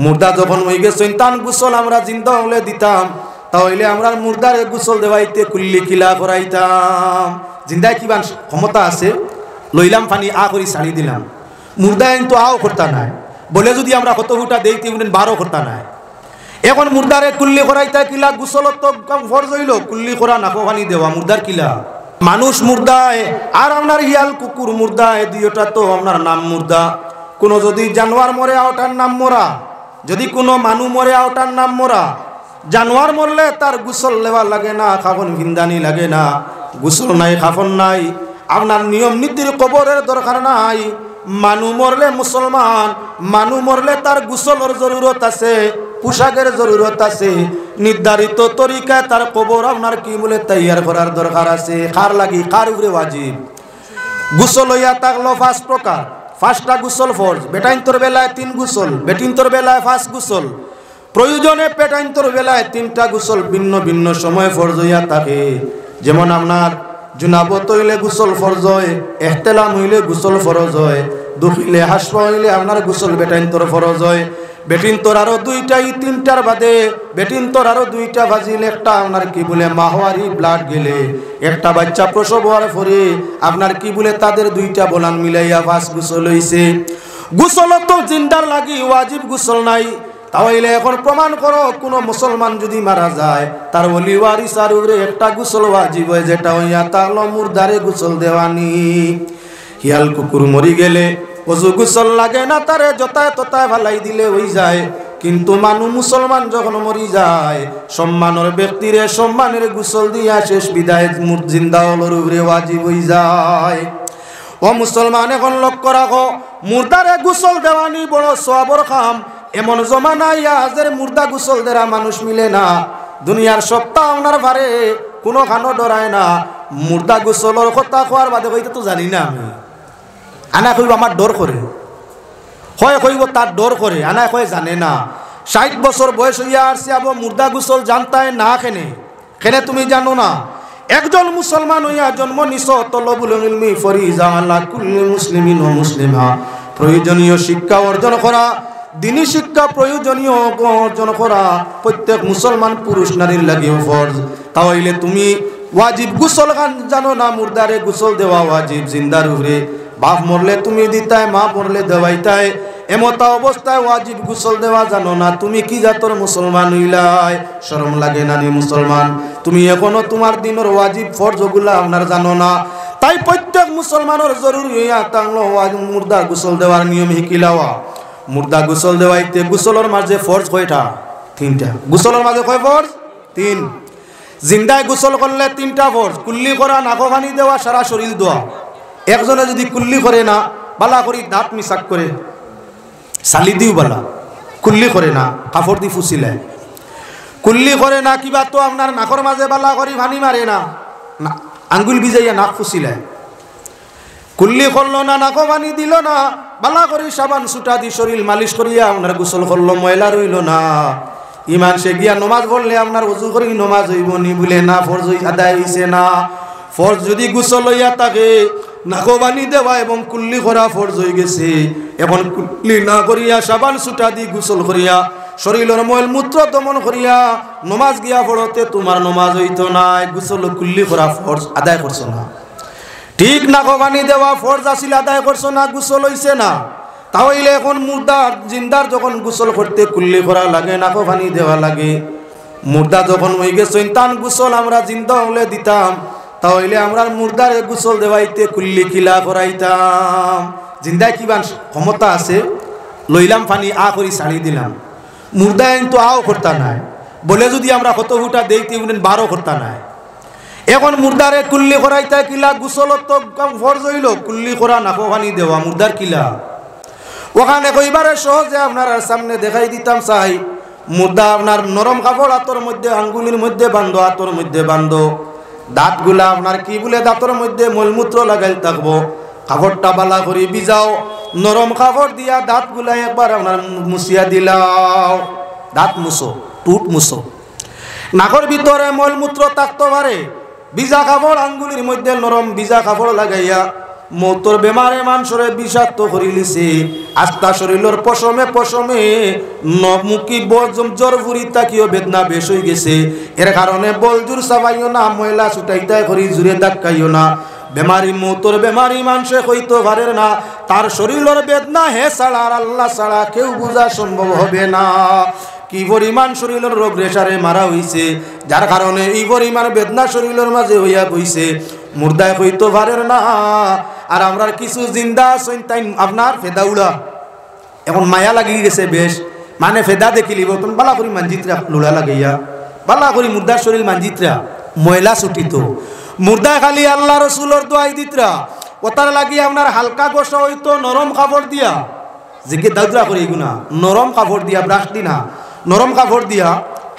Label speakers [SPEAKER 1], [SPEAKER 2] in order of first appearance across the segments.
[SPEAKER 1] মুর্দা যখন হয়ে গেছেন তান গোসল আমরা জিন্দা হলে দিতাম, তাহলে আমরা মুর্দারে গোসল দেওয়াইতে কুল্লি কিলা করাইতাম। জিন্দায় কিবা ক্ষমতা আছে, লইলাম পানি আ করি ছাড়ি দিলাম, মুর্দায় কিন্তু আও করতা নাই বলে যদি আমরা কত ফুটা দেই 12 করতা নাই। এখন মুর্দারে কুল্লি করাইতা কিলা, গোসল তো ফরজ হইল, কুল্লি করা নাকো পানি দেওয়া মুর্দার কিলা। মানুষ মুর্দায় আর আপনার হিয়াল কুকুর মুর্দায়, দুইটা তো আপনার নাম মুর্দা। কোনো যদি জানোয়ার মরে ওটার নাম মরা, যদি কোনো মানুষ মরে ওটার নাম মরা। জানোয়ার মরলে তার গোসল লেওয়া লাগে না, খাফন ভিন্দানি লাগে না, গোসল নাই খাফন নাই, আপনার নিয়ম নীতির কবরের দরকার নাই। মানুষ মরলে মুসলমান, মানুষ মরলে তার গোসলের জরুরত আছে, পোশাকের জরুরত আছে, নির্ধারিত তরিকায় তার কবর আপনার কি বলে তৈয়ার করার দরকার আছে। কার লাগি, কার উপরে ওয়াজিব? গোসল হইয়া থাকলো 5 প্রকার, 5টা গোসল ফরজ। বেটাইন্তর বেলায় 3 গোসল, বেটিন্তর বেলায় 5 গোসল, প্রয়োজনে পেটাইন্তর বেলায় 3টা গোসল ভিন্ন ভিন্ন সময় ফরজ হইয়া থাকে। যেমন আপনার জুনাবত হইলে গোসল ফরজ হয়, ইহতিলাম হইলে গোসল ফরজ হয়, দুখিলে হাসপা হইলে আপনার গোসল বেটাইন্তর ফরজ হয়। বেটিন্তর আরো 2টাই, 3টার বাদে বেটিন্তর আরো 2টা বাজিলে একটা আপনার কি বলে মাহওয়ারি ব্লাড গেলে, একটা বাচ্চা প্রসব হওয়ার পরে আপনার কি বলে তাদের 2টা বলান মিলাইয়া 5 গোসল হইছে। গোসল তো জিন্দার লাগি ওয়াজিব গোসল নাই। তাহলে এখন প্রমাণ করো কোন মুসলমান যদি মারা যায় তার ওলি ওয়ারিসার উপরে একটা গোসল ওয়াজিব হয়, যেটা হইয়া তাহলে মুর্দারে গোসল দেওয়ানি। হিয়াল কুকুর মরি গেলে ওযু গোসল লাগে না, তারে যতায় ততায় ভালাই দিলে হই যায়। কিন্তু মানুষ মুসলমান যখন মরি যায়, সম্মানের ব্যক্তিরে সম্মানের গোসল দিয়া শেষ বিদায় জিন্দা হলোর উপরে ওয়াজিব হই যায়। ও মুসলমান, এখন লক্ষ্য রাখো, মুর্দারে গোসল দেওয়ানি বড় সওয়াবের কাম। এমন জমানায় আজের মুর্দা গোসল দেওয়া মানুষ মিলে না। দুনিয়ার সপ্তাহ ওনার ভারে কোনো খানো ডরায় না। মুর্দা গোসলের কথা খোয়ার বাদে হইতে তো জানি না আমি। আনা কইব আমার ডর করে, হয় কইব তার ডর করে, আনা কয় জানে না। 60 বছর বয়স হইয়া আসছে, আবো মুর্দা গোসল জানতায় না। কেনে তুমি জানো না? একজন মুসলমান হইয়া জন্ম নিছ, তলবুল ইলমি ফরিজা আলা কুল্লি মুসলিমিন ও মুসলিমা। প্রয়োজনীয় শিক্ষা অর্জন করা, দিনী শিক্ষা প্রয়োজনীয় অর্জন করা প্রত্যেক মুসলমান পুরুষ নারীর লাগেও ফরজ। তাহলে তুমি ওয়াজিব গোসল জানো না? মুর্দারে গোসল দেওয়া ওয়াজিব জিন্দার উপরে। বাপ মরলে তুমি দিতায়, মা মরলে দেওয়াইতায়, এমতা অবস্থায় ওয়াজিব গোসল দেওয়া জানো না? তুমি কি জাতর মুসলমান হইলাই? শরম লাগে না নি মুসলমান? তুমি এখনো তোমার দিনের ওয়াজিব ফরজ গুলা আপনার জানো না। তাই প্রত্যেক মুসলমানের জরুরি হইয়া তাংলো মুর্দা গোসল দেওয়ার নিয়ম শিকিলাওয়া। মুর্দা গোসল দেওয়াইতে গোসলের মাঝে ফরজ কয়টা? 3টা। গোসলের মাঝে কয় ফরজ? 3। জিন্দায় গোসল করলে 3টা ফরজ। কুল্লি করা, নাকো পানি দেওয়া, সারা শরীর ধোয়া। একজনে যদি কুল্লি করে না, বালা করি দাঁত মিসাক করে, সালি দিও বালা, কুল্লি করে না, কাপড় দি ফুসিলে, কুল্লি করে না, কিবা তো আপনার নাকর মাঝে বালা করি ভানি মারে না, আঙ্গুল ভিজাইয়া নাক ফুসিলে, কুল্লি করলো না, নাকো পানি দিল না, বালা করি সাবান সুটা দি শরীর মালিশ করিয়া আপনার গোসল করলো, ময়লা রইল না। ইমান সে গিয়া নমাজ পড়লে আপনার ওযু করি নমাজ হইব নি? বলে না, ফরজ আদায় হইছে না। ফরজ যদি গোসল হইয়া থাকে, নাকো পানি দেওয়া এবং কুল্লি করা ফরজ হয়ে গেছে। এখন কুল্লি না করিয়া সাবান সুটা দি গোসল করিয়া শরীরের ময়ল মূত্র দমন করিয়া নমাজ গিয়া পড়তে তোমার নমাজ হইতো না। গোসল কুল্লি করা ফরজ আদায় করছো না। ঠিক নাকো পানি দেওয়া ফরজ আসিল, আদায় করছো না, গোসল হইছে না। তাহলে এখন মুর্দা জিন্দার যখন গোসল করতে কুল্লি করা লাগে, নাকো পানি দেওয়া লাগে। মুর্দা যখন হয়ে গেছে তান গোসল আমরা জিন্দা হলে দিতাম, তাহলে আমরা মুর্দারে গোসল দেওয়াইতে কুল্লি কিলা করাইতাম। জিন্দায় কিবা ক্ষমতা আছে, লইলাম পানি আ করি ছাড়ি দিলাম, মুর্দায় কিন্তু আও করতা নাই বলে যদি আমরা কত ফুটা দেই 12 করতা নাই। এখন মুর্দারে কুল্লি করাইতে কিলা, গোসল তো ফরজ হইল, কুল্লি করা, নাকো পানি দেওয়া, মুর্দার কিলা। ওখানে কইবারে সহজে আপনার সামনে দেখাই দিতাম চাই। মুর্দা আপনার নরম কাপড় হাতর মধ্যে, আঙ্গুলির মধ্যে বান্ধো, হাতর মধ্যে বান্ধো, দাঁতগুলা আপনার কি বলে দাঁতর মধ্যে মলমূত্র লাগাই থাকবো। কাপড়টা বালা করে ভিজাও, নরম কাপড় দিয়া দাঁতগুলা একবার আপনার মুছিয়া দিলাও। দাঁত মুছো, টুট মুছো। নাকের ভিতরে মলমূত্র থাকতে পারে, ভিজা কাপড় আঙ্গুলির মধ্যে নরম ভিজা কাপড় লাগাইয়া মৌতর বেমারে মানুষরে বিষাক্ত করি লিছে আস্তা শরীরের পশমে পশমে নখমুখী জ্বর ফুরি তাকিও বেদনা বেশ হয়ে গেছে এর কারণে বল জোর চাবাইও না ময়লা ছুটাইতে করি জুড়ে ধাক্কাইও না বেমারি মৌতর বেমারি মানুষে হইতে পারে না তার শরীরের বেদনা হে ছাড়া আর আল্লাহ ছাড়া কেউ বোঝা সম্ভব হবে না কি পরিমাণ শরীরের রোগ রেশারে মারা হইছে যার কারণে এই পরিমাণ বেদনা শরীরের মাঝে হইয়া বইছে মুর্দায় হইতে পারে না আর আমরা কিছু জিন্দা তাই আপনার ফেদাউলা এখন মায়া লাগিয়ে গেছে বেশ মানে ফেদা দেখিলিব তুমি বালা করি মানজিত্রা লোলা লাগাইয়া বালা করি মুর্দার শরীর মানজিত্রা ময়লা ছুটিত মুর্দা খালি আল্লাহ রসুলোর দোয়াই দিতরা ওতার লাগি আপনার হালকা গোসা হইতো নরম কাপড় দিয়া যেকে দাউদরা করে এগুনা নরম কাপড় দিয়া ব্রাশ দিনা নরম কাপড় দিয়া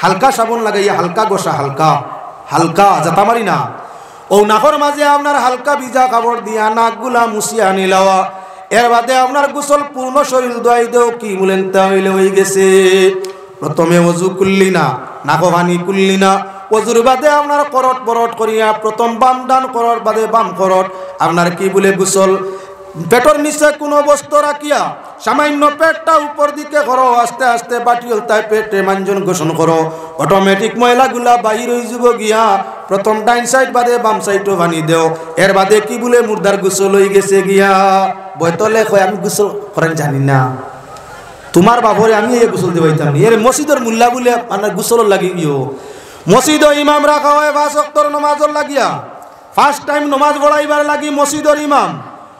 [SPEAKER 1] হালকা সাবন লাগাইয়া হালকা গোসা হালকা হালকা যাতা মারি না ও নাকর মাঝে আপনার হালকা ভিজা কাপড় দিয়া নাকগুলা মুছিয়া নিলাওয়া এর বাদে আপনার গোসল পূর্ণ শরীর দোয়াই দেও কি বলেন তাহলে হয়ে গেছে প্রথমে অজু করলি না নাকো পানি করলি না অজুর বাদে আপনার করট বরট করিয়া প্রথম বাম ডান করট বাদে বাম করট আপনার কি বলে গোসল পেটর নিচে কোনো বস্তু রাখিয়া সামান্য পেটটা উপর দিকে করো আস্তে আস্তে বাটি হলতায় পেটে মাঞ্জন গোসল করো অটোমেটিক ময়লাগুলা বাহির হয়ে যাব গিয়া প্রথম ডাইন সাইড বাদে বাম সাইডও বানি দেও এর বাদে কি বলে মুর্দার গোসল হয়ে গেছে গিয়া বয়তলে কয় আমি গোসল করেন জানি না তোমার বাবরে আমি এই গোসল দেবাইতাম নি এর মসজিদের মুল্লা বলে আপনার গোসল লাগি গিয়েও মসজিদ ইমাম রাখা হয় 5 ওয়াক্তের নামাজের লাগিয়া ফার্স্ট টাইম নামাজ পড়াইবার লাগি মসজিদের ইমাম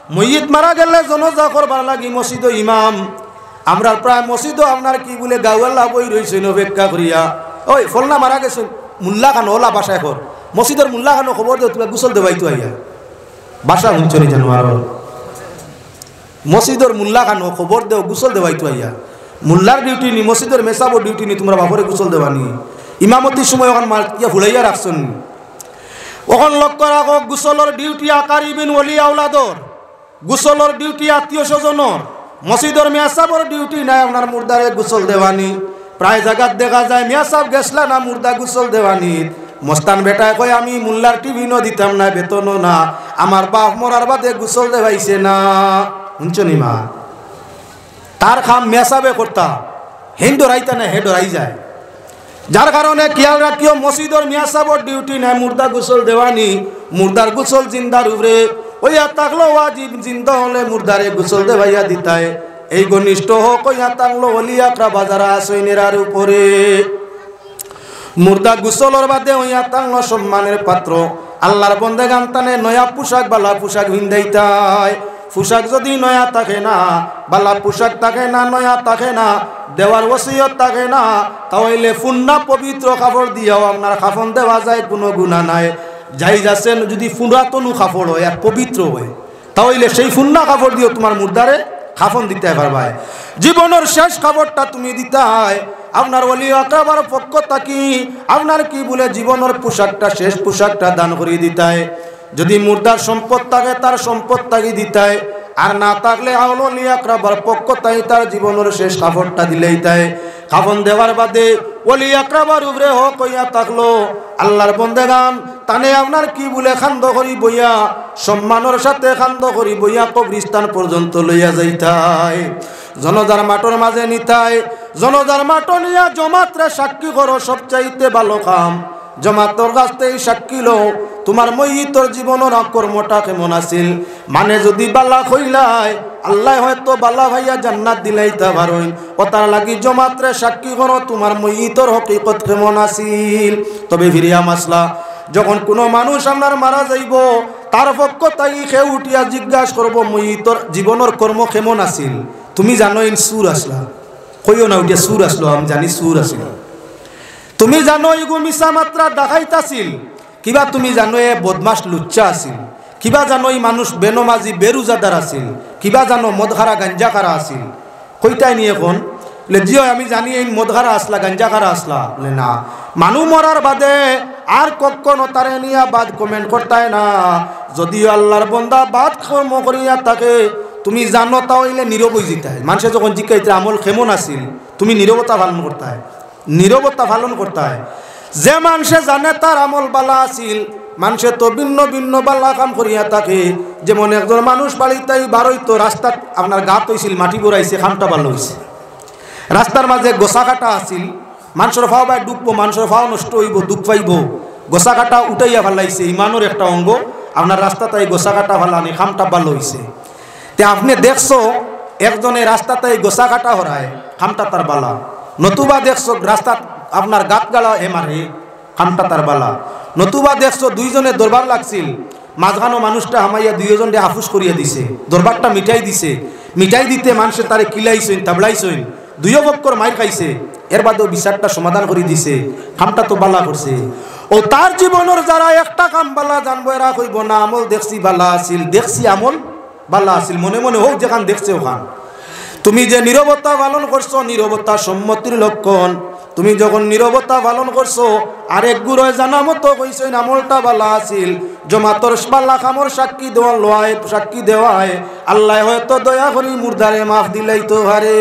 [SPEAKER 1] মসজিদ মারা গেলে জনজা করবার লাগি মসজিদ ইমাম আমরা প্রায় মসজিদ আপনার কি বলে গাওয়াল্লা বই রয়েছেন অপেক্ষা করিয়া ওই ফলনা মারা গেছে মুল্লা খানো ওলা বাসায় কর মসজিদের মুল্লা খানো খবর দেও তুমি গোসল দেবাইতো আইয়া বাসা হুঞ্চনি জানো আর মসজিদের মুল্লা খানো খবর দেও গোসল দেবাইতো আইয়া মুল্লার ডিউটি নি মসজিদের মেসাবো ডিউটি নি তোমরা বাপরে গোসল দেবানি ইমামতির সময় ওখান মার্কিয়া ফুলাইয়া রাখছেন ওখান লক্ষ্য রাখো গোসলের ডিউটি আকারিবিন ওলি আওলাদর গোসলের ডিউটি আত্মীয় স্বজনের মসজিদের মেয়াসাবর ডিউটি নাই আপনার মুর্দারে গোসল দেওয়ানি প্রায় জায়গাত দেখা যায় মেয়াসাব গেছলা না মুর্দা গোসল দেওয়ানি মস্তান বেটায় কয় আমি মুল্লার টিভি ন দিতাম না বেতনও না আমার বাপ মরার বাদে গোসল দেওয়াইছে না শুনছনি মা তার খাম মেয়াসাবে করতা হেন ডরাইতা না হে ডরাই যায় যার কারণে খেয়াল রাখিও মসজিদের মিয়াসাবর ডিউটি নাই মুর্দা গোসল দেওয়ানি মুর্দার গোসল জিন্দার উপরে ওইয়া থাকলো ওয়াজিব জিন্দা হলে মুর্দারে গোসল দেওয়াইয়া দিতায় এই ঘনিষ্ঠ হোক ওইয়া থাকলো অলিয়াকরা বাজারা সৈন্যের উপরে মুর্দা গোসলের বাদে ওইয়া থাকলো সম্মানের পাত্র আল্লাহর বন্দেগান তানে নয়া পোশাক বালা পোশাক ভিন্দাইতায় পোশাক যদি নয়া থাকে না বালা পোশাক থাকে না নয়া থাকে না দেওয়ার ওসিয়ত থাকে না তাহলে ফুন্না পবিত্র কাপড় দিয়াও আপনার কাফন দেওয়া যায় কোনো গুনাহ নাই যাই যাচ্ছেন যদি পুরাতন কাপড় হয় আর পবিত্র হয় তাহলে সেই ফুন্না কাপড় দিয়েও তোমার মুর্দারে কাফন দিতে পারবাই জীবনের শেষ কাপড়টা তুমি দিতে হয় আপনার ওলি আকরাবার পক্ষ থাকি আপনার কি বলে জীবনের পোশাকটা শেষ পোশাকটা দান করে দিতে হয় যদি মুর্দার সম্পদ থাকে তার সম্পদ তাকে দিতে হয় আর না থাকলে আউলি আকরাবার পক্ষ তাই তার জীবনের শেষ কাপড়টা দিলেই তাই কাফন দেওয়ার বাদে ওলি আকরাবার উপরে হোক হইয়া থাকলো আল্লাহর বন্দেগান তানে আপনার কি বলে খান্দ করি বইয়া সম্মানের সাথে খান্দ করি বইয়া কবরিস্তান পর্যন্ত লইয়া যাইতাই জনজার মাঠের মাঝে নিতাই জনজার মাঠ নিয়া জমাত্রে সাক্ষী করো সবচাইতে ভালো কাম জমাতর কাছতেই সাক্ষী লো তোমার মইতর জীবনের কর্মটা কেমন আছিল মানে যদি বালা কইলাই আল্লাহ হয়তো বালা ভাইয়া জান্নাত দিলাইতা পারইন ও তার লাগি জমাত্রে সাক্ষী করো তোমার মইতর হকিকত কেমন আছিল তবে ফিরিয়া মাসলা যখন কোনো মানুষ আপনার মারা যাইব তার পক্ষ তাই খেয়ে উঠিয়া জিজ্ঞাসা করবো মইতর জীবনের কর্ম কেমন আছিল তুমি জানো ইন সুর আসলা কইও না উঠিয়া সুর আসলো আমি জানি সুর আসিল তুমি জানো ইগো মিছা মাত্রা দেখাইতাছিল কিবা তুমি জানো এ বদমাস লুচ্চা আছিল কিবা জানো এই মানুষ বেনমাজি বেরুজাদার আছিল কিবা জানো মদখারা গাঞ্জা খারা আছিল কইতাই নি এখন জিও আমি জানি এই মদখারা আসলা গাঞ্জা খারা আসলা বলে না মানুষ মরার বাদে আর কখনো তারে নিয়া বাদ কমেন্ট করতায় না যদিও আল্লাহর বন্দা বাদ কর্ম করিয়া থাকে তুমি জানো তাহলে নীরব হয়ে যেতায় মানুষে যখন জিজ্ঞাসা আমল কেমন আছিল তুমি নীরবতা পালন করতায় নীরবতা পালন করতায় যে মানুষে জানে তার আমল বালা আছিল মানুষে তো ভিন্ন ভিন্ন বাল্লা কাম করিয়া থাকে। যেমন একজন মানুষ বাড়িতেই বারোই তো রাস্তা আপনার গাত হয়েছিল, মাটি বড়াইছে, খামটা ভালো হয়েছে। রাস্তার মাঝে গোসা কাটা আছিল, মানুষের ফাও বাই ডুববো, মানুষের ফাও নষ্ট হইব, দুঃখ পাইব। গোসা কাটা উঠাইয়া ফেলাইছে, ইমানোর একটা অঙ্গ। আপনার রাস্তাটাই গোসা কাটা ফেলানি, খামটা ভালো হয়েছে। তে আপনি দেখছো একজনে রাস্তাটাই গোসা কাটা হরায়, খামটা তার বালা। নতুবা দেখছো রাস্তা আপনার গাত গালা মারে, খামটা তার বালা। নতুবা দেখছো দুইজনে দরবার লাগছিল, মাঝখানো মানুষটা হামাইয়া দুইজনকে আফুস করিয়া দিছে, দরবারটা মিঠাই দিছে। মিঠাই দিতে মানুষে তারে কিলাইছেন, তাবলাইছেন, দুইও বক্কর মাইর খাইছে। এর বাদেও বিচারটা সমাধান করে দিছে, খামটা তো বালা করছে। ও তার জীবনের যারা একটা কাম বালা জানবো, এরা কইব না আমল দেখছি বালা আছিল, দেখছি আমল বালা আছিল। মনে মনে হোক যেখান দেখছে ওখান। তুমি যে নীরবতা পালন করছো, নীরবতা সম্মতির লক্ষণ। তুমি যখন নীরবতা পালন করছো, আরেক গুরুয় জানা মতো কইছেন আমলটা বালা আছিল। জমাতর বালা খামর সাক্ষী দেওয়া লয়, সাক্ষী দেওয়ায় আল্লাহ হয়তো দয়া করি মুর্দারে মাফ দিলাই তো হারে।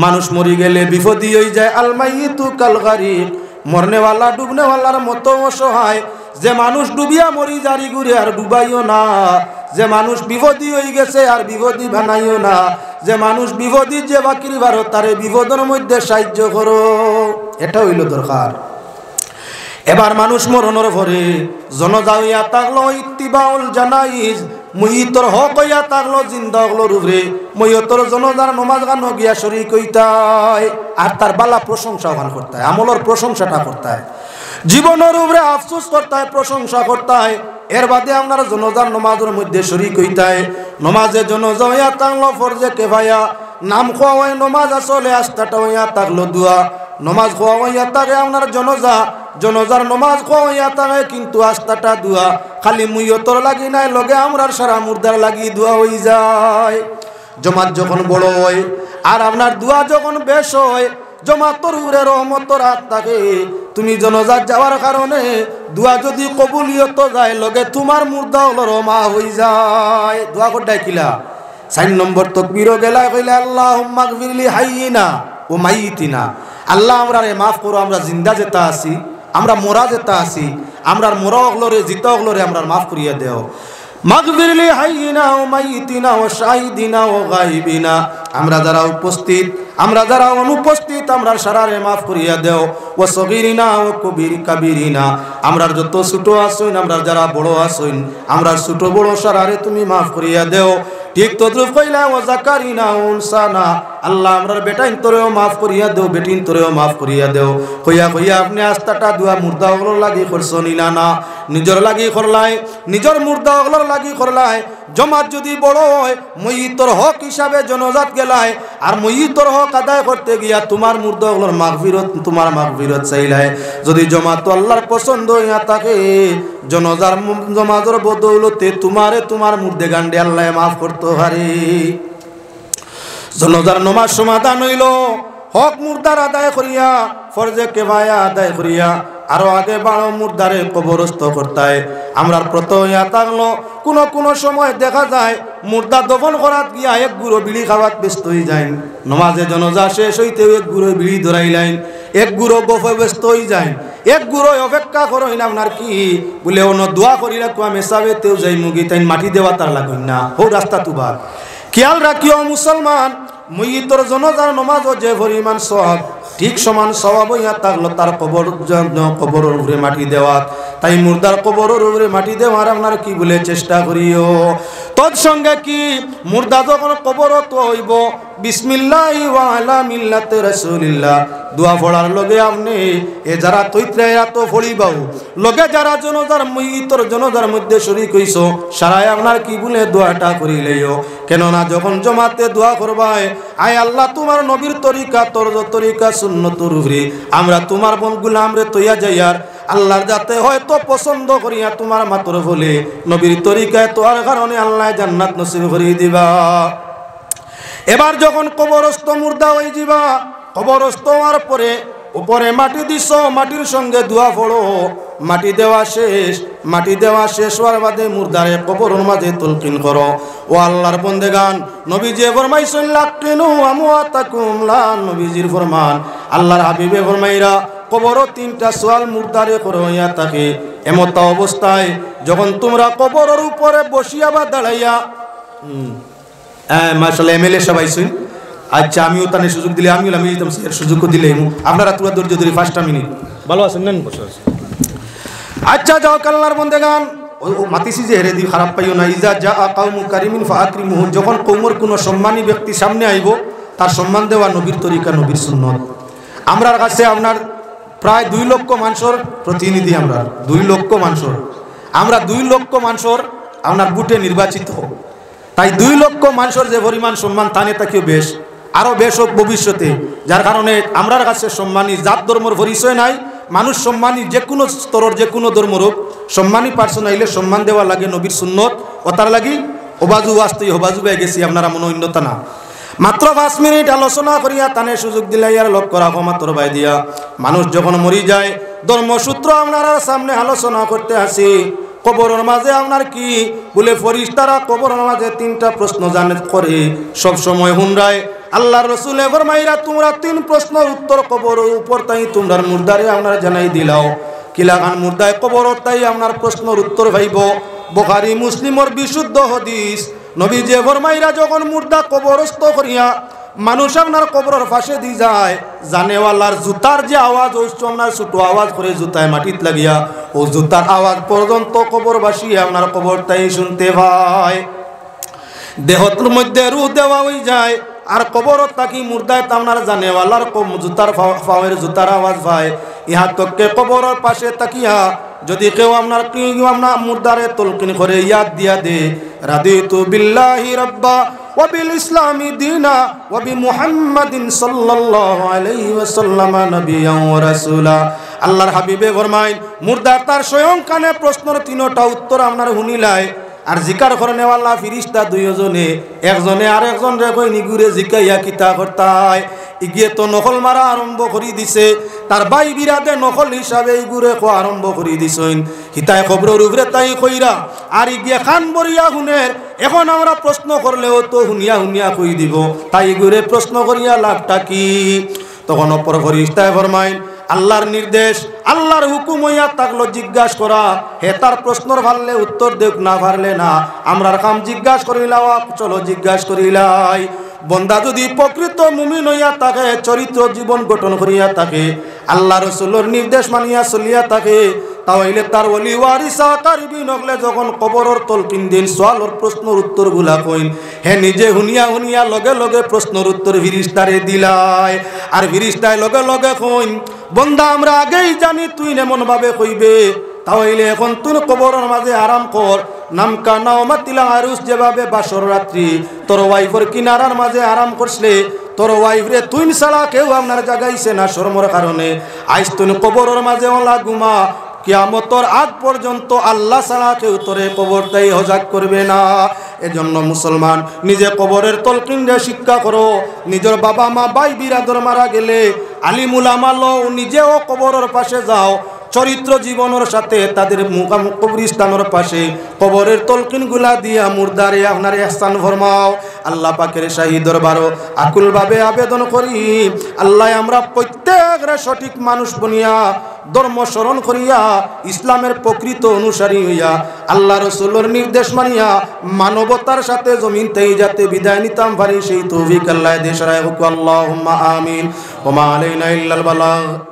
[SPEAKER 1] মানুষ মরি গেলে বিপদী হয়ে যায়, আলমাইতু কাল গারিক, মরনেওয়ালা ডুবনেওয়ালার মতো অসহায়। যে মানুষ ডুবিয়া মরি জারি ঘুরে আর ডুবাইও না। যে মানুষ বিপদী হয়ে গেছে আর বিপদী বানাইও না। যে মানুষ বিপদী যে বাকির ভারত, তারে বিপদের মধ্যে সাহায্য করো, এটা হইল দরকার। এবার মানুষ মরণের পরে জনজা হইয়া থাকলো ইত্তিবাউল জানাইজ, মহিতর হক হইয়া থাকলো জিন্দা হলোর উপরে। মহিতর জনজার নমাজ গান গিয়া শরীক হইতায়, আর তার বালা প্রশংসা গান করতায়, আমলের প্রশংসাটা করতায়, জীবনের উপরে আফসোস করতায়, প্রশংসা করতায়। এর বাদে আপনার জনজার নমাজের মধ্যে শরীক হইতায়। নমাজে জনজা হইয়া থাকলো ফরজে কেফায়া, নাম খোয়া হয় নমাজ আসলে আস্থাটা হইয়া থাকলো দুয়া। নমাজ খোয়া হইয়া থাকে আপনার জনজা, জনজার নমাজ খোয়া হইয়া থাকে কিন্তু আস্থাটা দুয়া। খালি মুইয়তর লাগি নাই, লগে আমরার সারা মুর্দার লাগি দুয়া হই যায়। জমাত যখন বড় হয় আর আপনার দুয়া যখন বেশ হয়, জমাতর উরে রহমতর হাত থাকে। তুমি জনজাত যাওয়ার কারণে দুয়া যদি কবুলিয়ত যায়, লগে তোমার মুর্দা হলো রমা হই যায়। দোয়া করডাই কিলা 4 নম্বর তাকবীর গেলা কইলা আল্লাহুম্মা গফিরলি হাইয়িনা ও মাইয়িতিনা। আল্লাহ আমরা রে মাফ করো, আমরা জিন্দা যেতা আছি, আমরা মোরা যেতা আছি, আমরার মোরা অগলরে জিতা অগলরে আমরা মাফ করিয়া দেও। মাগফিরলি হাইয়িনা ও মাইয়িতিনা ও শাহিদিনা ও গায়বিনা, আমরা যারা উপস্থিত, আমরা যারা অনুপস্থিত, আমরা সারারে মাফ করিয়া দেও। ও সগীরিনা ও কাবীরিনা, আমরা যত ছোট আছেন, আমরা যারা বড় আছেন, আমরা ছোট বড় সারারে তুমি মাফ করিয়া দেও। ঠিক তদ্রুপ কইলা ও যাকারিনা ও উনসানা, আল্লাহ আমরার বেটাইন তোরেও মাফ করিয়া দেও, বেটিন তোরেও মাফ করিয়া দেও। কইয়া কইয়া আপনি আস্তাটা দুয়া মুর্দা ওগুলোর লাগি করছো নিলা না, নিজর লাগি করলাই, নিজর মুর্দা ওগুলোর লাগি করলাই। জমাত যদি বড় হয়, মইয়িতর হক হিসাবে জনজাত গেলায়, আর মইয়িতর হক আদায় করতে গিয়া তোমার মুর্দা ওগুলোর মাগফিরত, তোমার মাগফিরত চাইলাই। যদি জমাত আল্লাহর পছন্দ হইয়া থাকে, জনজার জমাজর বদৌলতে তোমারে তোমার মুর্দে গান্ডে আল্লাহ মাফ করতে পারে। জনজার নমাজ সমাধান হইল, হক মুর্দার আদায় করিয়া, ফরজে কেফায়া আদায় করিয়া আরো আগে বাড়ো মুর্দারে কবরস্থ করতায়। আমরার প্রত হইয়া থাকলো কোন সময় দেখা যায় মুর্দা দফন করাত গিয়া এক গুঁড়ো বিড়ি খাওয়াত ব্যস্ত হয়ে যায়। নমাজে জনজা শেষ হইতেও এক গুঁড়ো বিড়ি ধরাইলাইন, এক গুঁড়ো গফে ব্যস্ত হয়ে যায়, এক গুঁড়ো অপেক্ষা করইন আপনার কি বলে অন্য দোয়া করি রাখো আমি সাবে তেও যাই মুগি তাই মাটি দেওয়া তার লাগুন না, হো রাস্তা তুবার। খেয়াল রাখিও মুসলমান, মইয়িতর জনজার নমাজও যে পরিমাণ সওয়াব, ঠিক সমান সওয়াব হইয়া থাকলো তার কবরের উপরে মাটি দেওয়া। তাই মুর্দার কবরের উপরে মাটি দেওয়ার আপনার কি বলে চেষ্টা করিও। তৎসঙ্গে কি মুর্দা যখন কবরত হইব, বিসমিল্লাহি ওয়া আলা মিল্লাতে রাসূলিল্লাহ দোয়া পড়ার লগে আপনি এ যারা তৈত্রায়া তো পড়িবাও, লগে যারা জনজার মইয়িতর জনজার মধ্যে শরীক হইছো, সারাই আপনার কি বলে দোয়াটা করিলেও। কেননা যখন জমাতে দোয়া করবাই, আয় আল্লাহ তোমার নবীর তরিকা, তোর তরিকা সুন্নতুর উপরে আমরা তোমার বনগুলা আমরে তৈয়া যাইয়ার আল্লাহর যাতে হয়তো পছন্দ করিয়া তোমার মাতর বলে নবীর তরিকায় তোর কারণে আল্লাহ জান্নাত নসিব করিয়ে দিবা। এবার যখন কবরস্থ মুর্দা হয়ে যাবা, কবরস্থ হওয়ার পরে উপরে মাটি দিছ, মাটির সঙ্গে দোয়া পড়ো। মাটি দেওয়া শেষ, মাটি দেওয়া শেষ হওয়ার বাদে মুর্দারে কবরের মাঝে তুলকিন করো। ও আল্লাহর বন্দেগান, নবীজি ফরমাইছেন লাকিনু আমওয়াতাকুম লা, নবীজির ফরমান, আল্লাহর হাবিবে ফরমাইরা কবর 3টা সওয়াল মুর্দারে করো হইয়া থাকে। এমত অবস্থায় যখন তোমরা কবরের উপরে বসিয়া বা দাঁড়াইয়া মাশাআল্লাহ এমএলএ সবাই শুন আচ্ছা আমিও তানে সুযোগ দিলে আমি যেতাম এর সুযোগও দিলে আপনারা তোরা ধৈর্য ধরে 5টা মিনিট ভালো আছেন না বসে আছেন আচ্ছা যাও আল্লাহর বন্দেগান ও মাতিসি যে হেরে দি খারাপ পাইও না ইজা জা কাউমু কারিমিন ফাআকরিমুহু যখন কওমের কোনো সম্মানী ব্যক্তি সামনে আইব তার সম্মান দেওয়া নবীর তরিকা নবীর সুন্নাত আমরার কাছে আপনার প্রায় 2 লক্ষ মানুষের প্রতিনিধি আমরা 2 লক্ষ মানুষের আমরা 2 লক্ষ মানুষের আপনার বুটে নির্বাচিত তাই 2 লক্ষ মানুষের যে পরিমাণ সম্মান তানে তাকেও বেশ আরো বেশ হোক ভবিষ্যতে যার কারণে আমরার কাছে সম্মানী জাত ধর্মের পরিচয় নাই মানুষ সম্মানী যে কোনো স্তরের যে কোনো ধর্মের হোক সম্মানী পার্সন আইলে সম্মান দেওয়া লাগে নবীর সুন্নত ও তার লাগি ওবাজু আসতেই হবাজু হয়ে গেছি আপনারা মনে অন্যতা না মাত্র 5 মিনিট আলোচনা করিয়া তানে সুযোগ দিলে আর লক্ষ্য রাখো মাত্র ভাই দিয়া মানুষ যখন মরি যায় ধর্মসূত্র আপনারা সামনে আলোচনা করতে আসি কবরের মাঝে আপনার কি বলে ফেরেশতারা কবরের মাঝে 3টা প্রশ্ন জানে করে সব সময় হুনরায় আল্লাহর রাসূল ফরমাইরা তোমরা 3 প্রশ্নের উত্তর কবরের উপর তাই তোমরা মুর্দারে আপনারা জানাই দিলাও কিলাগান মুর্দায় কবরত তাই আপনার প্রশ্নের উত্তর ভাইব বুখারী মুসলিমের বিশুদ্ধ হাদিস নবী যে ফরমাইরা যখন মুর্দা কবরস্থ করিয়া মানুষ আপনার কবরের পাশে দি যায় জানেওয়ালার জুতার যে আওয়াজ হইছে আপনার ছোট আওয়াজ করে জুতায় মাটিত লাগিয়া ও জুতার আওয়াজ পর্যন্ত কবরবাসী আপনার কবরটাই শুনতে পায় দেহর মধ্যে রূহ দেওয়া হয়ে যায় আর কবরত তাকি মুর্দায় আপনার জানেওয়ালার জুতার পাওয়ের জুতার আওয়াজ পায় ইহা তককে কবরের পাশে তাকিয়া যদি কেউ আপনার আপনার মুর্দারে তলকিন করে ইয়াদ দিয়া দে রাদিতু বিল্লাহি রাব্বা ওয়া বিল ইসলামি দীনা ওয়া বি মুহাম্মাদিন সাল্লাল্লাহু আলাইহি ওয়াসাল্লাম নবিয়্যান ওয়া রাসূলা আল্লাহর হাবিবে ফরমায় মুর্দা তার স্বয়ং কানে প্রশ্নের 3টা উত্তর আপনার হুনিলাই আর জিকার করনে ওয়ালা ফেরেশতা 2 জনে একজনে আর একজন রে কই নিগুরে জিকাইয়া কিতা করতায় ইগিয়ে তো নকল মারা আরম্ভ করি দিছে তার ভাই বিরাদে নকল হিসাবে ইগুরে কো আরম্ভ করি দিছেন হিতায় খবরের উপরে তাই কইরা আর ইগিয়ে খান বরিয়া হুনের এখন আমরা প্রশ্ন করলেও তো হুনিয়া কই দিব তাই ইগুরে প্রশ্ন করিয়া লাভটা কি তখন অপর ফেরেশতায় ফরমায় আল্লাহর নির্দেশ আল্লাহর হুকুম হইয়া তাকলো জিজ্ঞাসা করা হে তার প্রশ্নর ভাললে উত্তর দেখ না পারলে না আমরার কাম জিজ্ঞাসা করিলাও চলো জিজ্ঞাসা করিলাই বন্দা যদি প্রকৃত মুমিন হইয়া থাকে চরিত্র জীবন গঠন করিয়া থাকে আল্লাহ রাসূলের নির্দেশ মানিয়া চলিয়া থাকে তাহলে তার ওলি ওয়ারিসা কারিবি নগলে যখন কবরের তলকিন দিন সওয়ালের প্রশ্নের উত্তরগুলা কইন হে নিজে হুনিয়া লগে লগে প্রশ্নের উত্তর ফেরেশতারে দিলাই আর ফেরেশতায় লগে লগে কইন বন্দা আমরা আগেই জানি তুই এমন ভাবে কইবে তাহলে এখন তুই কবরের মাঝে আরাম কর নামকা নাওমাতিল আরুস যেভাবে বাসর রাত্রি তোর ওয়াইফের কিনারার মাঝে আরাম করছলে তোর ওয়াইফ রে তুই ছাড়া কেউ আপনার জাগাইছে না শরমের কারণে আইস তুই কবরের মাঝে ওলা ঘুমা কিয়ামতের আগ পর্যন্ত আল্লাহ ছাড়া কেউ তোরে কবরটাই হজাক করবে না এজন্য মুসলমান নিজে কবরের তলকিনরে শিক্ষা করো নিজের বাবা মা ভাই বিরাদর মারা গেলে আলিমুল আমালো নিজেও কবরের পাশে যাও চরিত্র জীবনের সাথে তাদের কবরস্থানের পাশে কবরের তলকিনগুলা দিয়া মুর্দারে আপনার ইহসান ফরমাও আল্লাহ পাকের শাহী দরবারও আকুলভাবে আবেদন করি আল্লাহ আমরা প্রত্যেকরা সঠিক মানুষ বনিয়া ধর্ম স্মরণ করিয়া ইসলামের প্রকৃত অনুসারী হইয়া আল্লাহ রাসূলের নির্দেশ মানিয়া মানবতার সাথে জমিনতেই যাতে বিদায় নিতাম পারি সেই তৌফিক আল্লাহ দেশ রায় হুক আল্লাহুম্মা আমিন ওয়া মা আলাইনা ইল্লাল বালাগ।